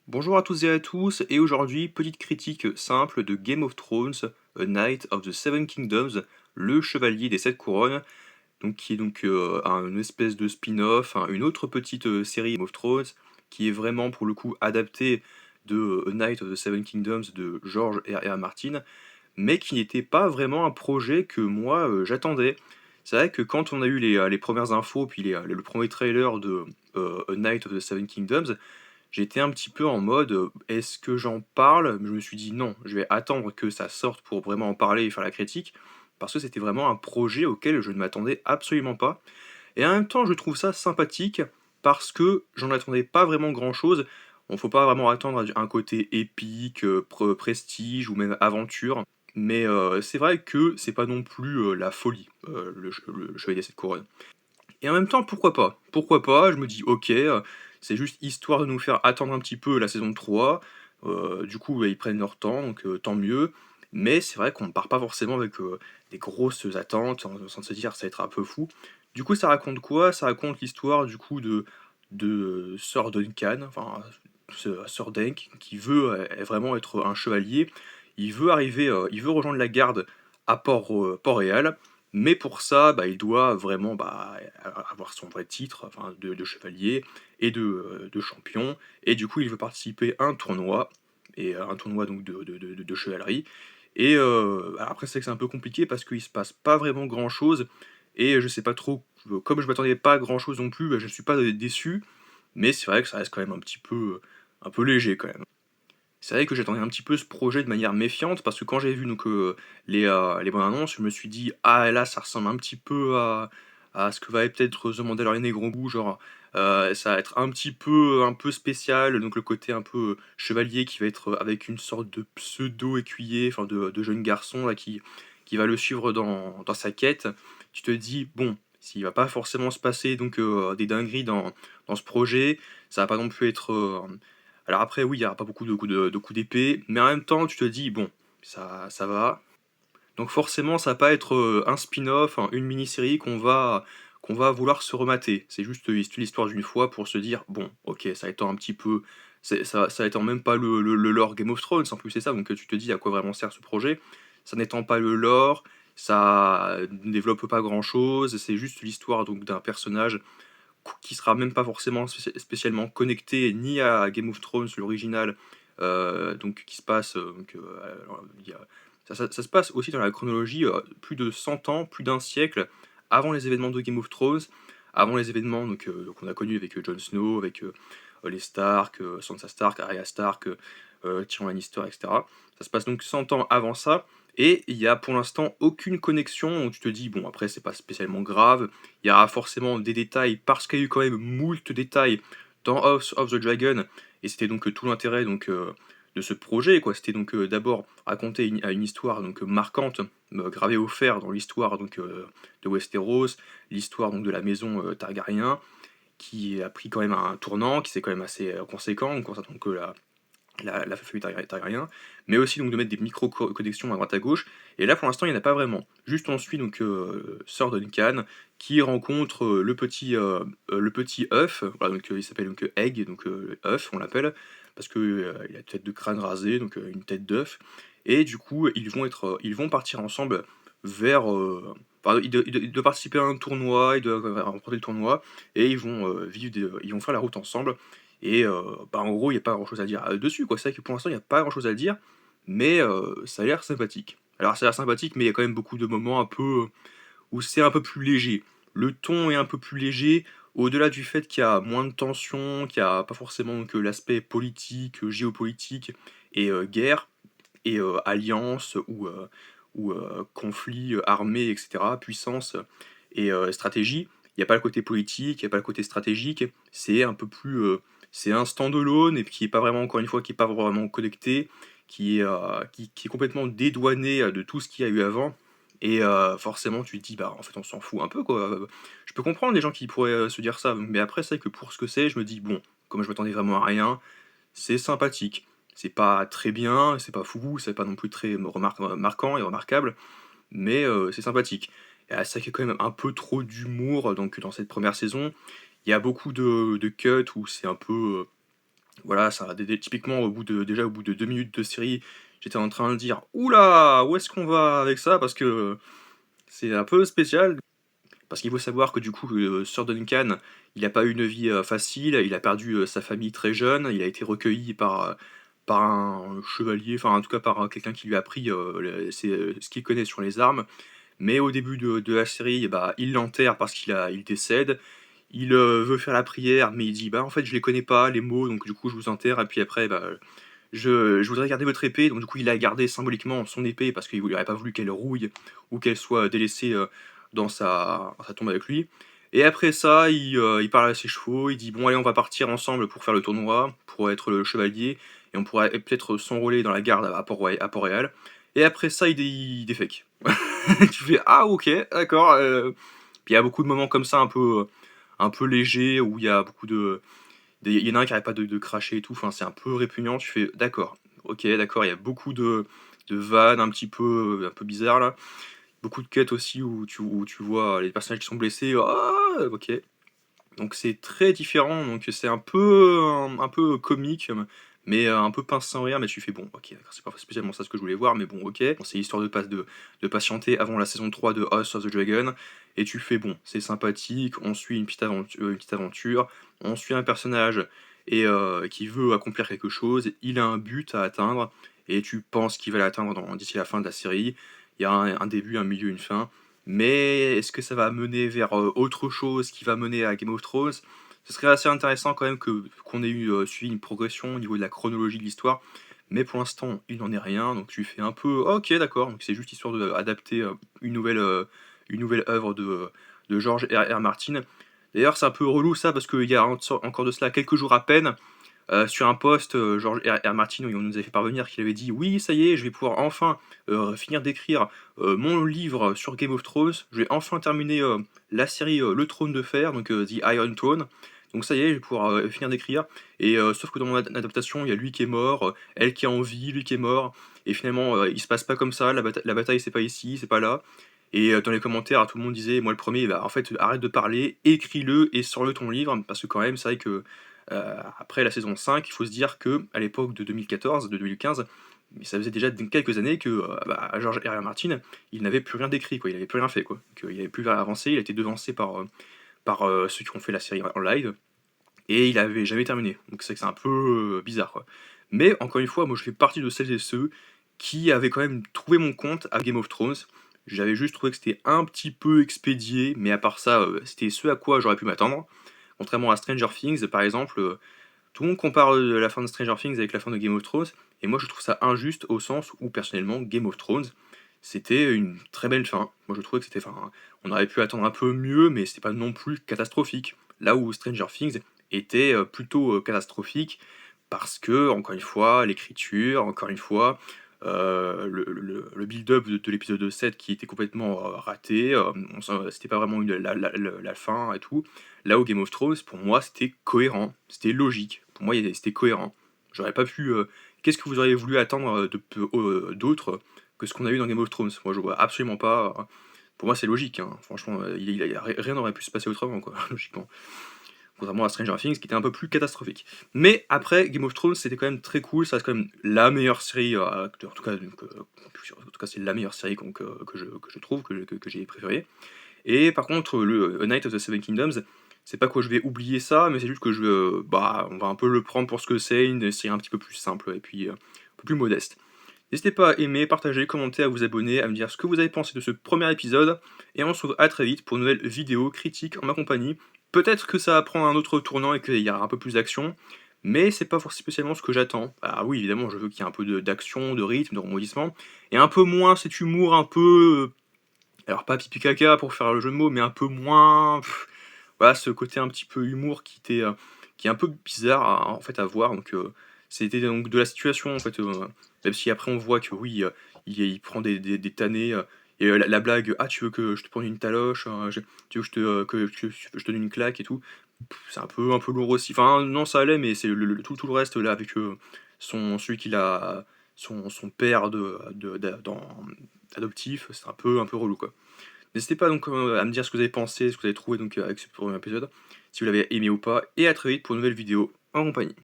Bonjour à toutes et à tous, et aujourd'hui, petite critique simple de Game of Thrones, A Knight of the Seven Kingdoms, le chevalier des sept couronnes, donc qui est une espèce de spin-off, une autre petite série Game of Thrones, qui est vraiment pour le coup adaptée de A Knight of the Seven Kingdoms de George R. R. Martin, mais qui n'était pas vraiment un projet que moi j'attendais. C'est vrai que quand on a eu les premières infos, puis le premier trailer de A Knight of the Seven Kingdoms, j'étais un petit peu en mode, est-ce que j'en parle? Mais je me suis dit: «Non, je vais attendre que ça sorte pour vraiment en parler et faire la critique», parce que c'était vraiment un projet auquel je ne m'attendais absolument pas et en même temps, je trouve ça sympathique parce que j'en attendais pas vraiment grand-chose. Bon, faut pas vraiment attendre un côté épique, prestige ou même aventure, mais c'est vrai que c'est pas non plus, la folie, le Chevalier des Sept Couronnes. Et en même temps, pourquoi pas? Pourquoi pas? Je me dis: «OK, c'est juste histoire de nous faire attendre un petit peu la saison 3». Du coup, bah, ils prennent leur temps, donc tant mieux. Mais c'est vrai qu'on ne part pas forcément avec, des grosses attentes, sans se dire: «Ça va être un peu fou». Du coup, ça raconte quoi? Ça raconte l'histoire du coup de Sir Duncan, enfin, ce Sir Dank qui veut, vraiment être un chevalier. Il veut rejoindre la garde à Port-Réal, mais pour ça, bah, il doit vraiment, avoir son vrai titre, enfin de chevalier et de champion, et du coup, il veut participer à un tournoi, et un tournoi donc de chevalerie, et alors après c'est vrai que c'est un peu compliqué parce qu'il se passe pas vraiment grand chose, et je sais pas trop, comme je m'attendais pas à grand chose non plus, bah, je suis pas déçu, mais c'est vrai que ça reste quand même un peu léger quand même. C'est vrai que j'attendais un petit peu ce projet de manière méfiante parce que quand j'ai vu les bandes annonces, je me suis dit: «Ah là, ça ressemble un petit peu à ce que va être peut-être The Mandalorian et Grogu», genre, ça va être un peu spécial, donc le côté un peu, chevalier qui va être, avec une sorte de pseudo écuyer, enfin de jeune garçon là qui va le suivre dans sa quête. Tu te dis: «Bon, s'il va pas forcément se passer des dingueries dans ce projet, ça va pas non plus être, alors après, oui, il y aura pas beaucoup de coups d'épée, mais en même temps, tu te dis: «Bon, ça va». Donc forcément, ça va pas être, un spin-off, une mini-série qu'on va vouloir se remater. C'est juste, l'histoire d'une fois pour se dire: «Bon, OK, ça étend un petit peu, ça étend même pas le lore Game of Thrones, en plus, c'est ça», donc tu te dis: «À quoi vraiment sert ce projet?» Ça n'étend pas le lore, ça ne développe pas grand-chose, c'est juste l'histoire donc d'un personnage qui sera même pas forcément spécialement connecté ni à Game of Thrones, l'original, donc qui se passe, alors il y a ça se passe aussi dans la chronologie, plus de 100 ans, plus d'un siècle avant les événements de Game of Thrones, avant les événements qu'on a connus avec, Jon Snow, avec, les Stark, Sansa Stark, Arya Stark, Tyrion Lannister, et cetera. Ça se passe donc 100 ans avant ça, et il y a pour l'instant aucune connexion, donc tu te dis: «Bon, après c'est pas spécialement grave». Il y aura forcément des détails parce qu'il y a eu quand même moult détails dans House of the Dragon, et c'était donc tout l'intérêt de ce projet, quoi. C'était donc d'abord raconter une histoire donc marquante, gravée au fer dans l'histoire de Westeros, l'histoire donc de la maison Targaryen, qui a pris quand même un tournant, qui c'est quand même assez conséquent. On constate donc que la famille Targaryen, mais aussi donc de mettre des micro-connexions à droite à gauche. Et là, pour l'instant, il n'y en a pas vraiment. Juste on suit donc Sir Duncan qui rencontre le petit œuf. Voilà, donc il s'appelle donc Egg, donc œuf, on l'appelle, parce que il a une tête de crâne rasée, donc une tête d'œuf. Et du coup, ils vont partir ensemble vers. Enfin, il doit participer à un tournoi, il doit remporter le tournoi, et ils vont faire la route ensemble, et en gros, il y a pas grand-chose à dire, dessus, quoi. C'est vrai que pour l'instant, il y a pas grand-chose à dire, mais ça a l'air sympathique. Alors ça a l'air sympathique, mais il y a quand même beaucoup de moments un peu, où c'est un peu plus léger. Le ton est un peu plus léger, au-delà du fait qu'il y a moins de tension, qu'il y a pas forcément que l'aspect politique, géopolitique et guerre et alliance ou conflit, armé, et cetera, puissance et stratégie. Il y a pas le côté politique, il y a pas le côté stratégique, c'est un peu plus, c'est un stand-alone et puis qui est pas vraiment, encore une fois, qui est pas vraiment connecté, qui est complètement dédouané, de tout ce qu'il y a eu avant, et forcément tu te dis: «Bah, en fait, on s'en fout un peu, quoi». Je peux comprendre les gens qui pourraient, se dire ça, mais après c'est vrai que pour ce que c'est, je me dis: «Bon, comme je m'attendais vraiment à rien, c'est sympathique». C'est pas très bien, c'est pas fou, c'est pas non plus très marquant et remarquable, mais c'est sympathique. Et c'est vrai qu'il y a quand même un peu trop d'humour, donc dans cette première saison. Il y a beaucoup de cuts où c'est un peu, Voilà, ça typiquement au bout de 2 minutes de série, j'étais en train de dire: «Ouh là! Où est-ce qu'on va avec ça?» parce que c'est un peu spécial. Parce qu'il faut savoir que du coup, Sir Duncan, il a pas eu une vie, facile, il a perdu, sa famille très jeune, il a été recueilli par un chevalier, enfin en tout cas par, quelqu'un qui lui a appris, ce qu'il connaît sur les armes. Mais au début de la série, bah, il l'enterre parce il décède. Il, veut faire la prière, mais il dit: «Bah, en fait, je les connais pas les mots, donc du coup, je vous enterre et puis après, bah, je voudrais garder votre épée». Donc du coup, il a gardé symboliquement son épée parce qu'il aurait pas voulu qu'elle rouille ou qu'elle soit délaissée, dans sa tombe avec lui. Et après ça, il parle à ses chevaux, il dit: «Bon allez, on va partir ensemble pour faire le tournoi, pour être le chevalier et on pourra peut-être s'enrôler dans la garde à Port-Royal». Et après ça, il défèque. Tu fais: «Ah OK, d'accord», puis il y a beaucoup de moments comme ça un peu légers où il y a beaucoup de il y en a un qui arrête pas de cracher et tout, enfin c'est un peu répugnant, tu fais: «D'accord, OK, d'accord», il y a beaucoup de vannes un peu bizarres là. Beaucoup de quêtes aussi où tu vois les personnages qui sont blessés, ah! OK. Donc c'est très différent, donc c'est un peu comique, mais un peu pince sans rire, mais tu fais: «Bon, OK, d'accord, c'est pas spécialement ça ce que je voulais voir, mais bon, OK». Bon, c'est histoire de patienter avant la saison 3 de House of the Dragon et tu fais: «Bon, c'est sympathique, on suit une petite aventure, on suit un personnage qui veut accomplir quelque chose, il a un but à atteindre et tu penses qu'il va l'atteindre d'ici la fin de la série. Il y a un début, un milieu, une fin, mais est-ce que ça va mener vers, autre chose qui va mener à Game of Thrones? Ce serait assez intéressant quand même qu'on ait eu, suivi une progression au niveau de la chronologie de l'histoire, mais pour l'instant, il n'en est rien, donc tu fais un peu: «OK, d'accord», donc c'est juste histoire d'adapter, une nouvelle œuvre de George R.R. Martin. D'ailleurs, c'est un peu relou ça parce qu'il y a encore de cela quelques jours à peine, sur un post, George R.R. Martin, où il nous avait fait parvenir qu'il avait dit: «Oui, ça y est, je vais pouvoir enfin, finir d'écrire, mon livre sur Game of Thrones. Je vais enfin terminer, la série, Le Trône de Fer, donc The Iron Throne. Donc ça y est, je vais pouvoir, finir d'écrire» et sauf que dans mon adaptation, il y a lui qui est mort, elle qui est en vie, lui qui est mort et finalement, il se passe pas comme ça, la bataille c'est pas ici, c'est pas là et dans les commentaires, tout le monde disait, moi le premier, bah, en fait, arrête de parler, écris-le et sors-le ton livre parce que quand même, c'est vrai que après la saison 5, il faut se dire que à l'époque de 2014, de 2015, mais ça faisait déjà quelques années que bah, George R.R. Martin, il n'avait plus rien d'écrit, quoi. Il n'avait plus rien fait, quoi. Il n'avait plus avancé. Il a été devancé par ceux qui ont fait la série en live et il avait jamais terminé. Donc c'est vrai que c'est un peu bizarre, quoi. Mais encore une fois, moi je fais partie de celles et ceux qui avaient quand même trouvé mon compte à Game of Thrones. J'avais juste trouvé que c'était un petit peu expédié, mais à part ça, c'était ce à quoi j'aurais pu m'attendre. Contrairement à Stranger Things, par exemple, tout le monde compare la fin de Stranger Things avec la fin de Game of Thrones, et moi je trouve ça injuste au sens où personnellement Game of Thrones c'était une très belle fin. Moi je trouvais que c'était, enfin, on aurait pu attendre un peu mieux, mais c'était pas non plus catastrophique. Là où Stranger Things était plutôt catastrophique parce que, encore une fois, l'écriture, encore une fois, le build-up de l'épisode 7 qui était complètement raté, c'était pas vraiment la fin et tout. Là où Game of Thrones, pour moi, c'était cohérent, c'était logique. Pour moi, c'était cohérent. J'aurais pas pu. Qu'est-ce que vous auriez voulu attendre d'autre que ce qu'on a eu dans Game of Thrones? Moi, je vois absolument pas. Pour moi, c'est logique, hein. Franchement, rien n'aurait pu se passer autrement, quoi, logiquement. Contrairement à Stranger Things, qui était un peu plus catastrophique. Mais après, Game of Thrones, c'était quand même très cool. Ça reste quand même la meilleure série, en tout cas, en tout cas, c'est la meilleure série que je trouve, que j'ai préférée. Et par contre, le A Night of the Seven Kingdoms, c'est pas que je vais oublier ça, mais c'est juste que bah, on va un peu le prendre pour ce que c'est, une série un petit peu plus simple et puis un peu plus modeste. N'hésitez pas à aimer, partager, commenter, à vous abonner, à me dire ce que vous avez pensé de ce premier épisode, et on se retrouve à très vite pour une nouvelle vidéo critique en ma compagnie. Peut-être que ça va prendre un autre tournant et qu'il y aura un peu plus d'action, mais c'est pas forcément spécialement ce que j'attends. Ah oui, évidemment, je veux qu'il y ait un peu d'action, de rythme, de rebondissement, et un peu moins cet humour un peu alors pas pipi caca pour faire le jeu de mots, mais un peu moins, voilà, ce côté un petit peu humour qui est un peu bizarre en fait à voir, donc c'était donc de la situation en fait, même si après on voit que oui, il prend des tannées, et la blague: «Ah tu veux que je te prenne une taloche? Tu veux que je te donne une claque et tout?» C'est un peu lourd aussi. Enfin non, ça allait, mais c'est tout le reste là avec, celui qu'il a, son père adoptif, c'est un peu relou, quoi. N'hésitez pas donc à me dire ce que vous avez pensé, ce que vous avez trouvé donc avec ce premier épisode, si vous l'avez aimé ou pas, et à très vite pour une nouvelle vidéo en compagnie.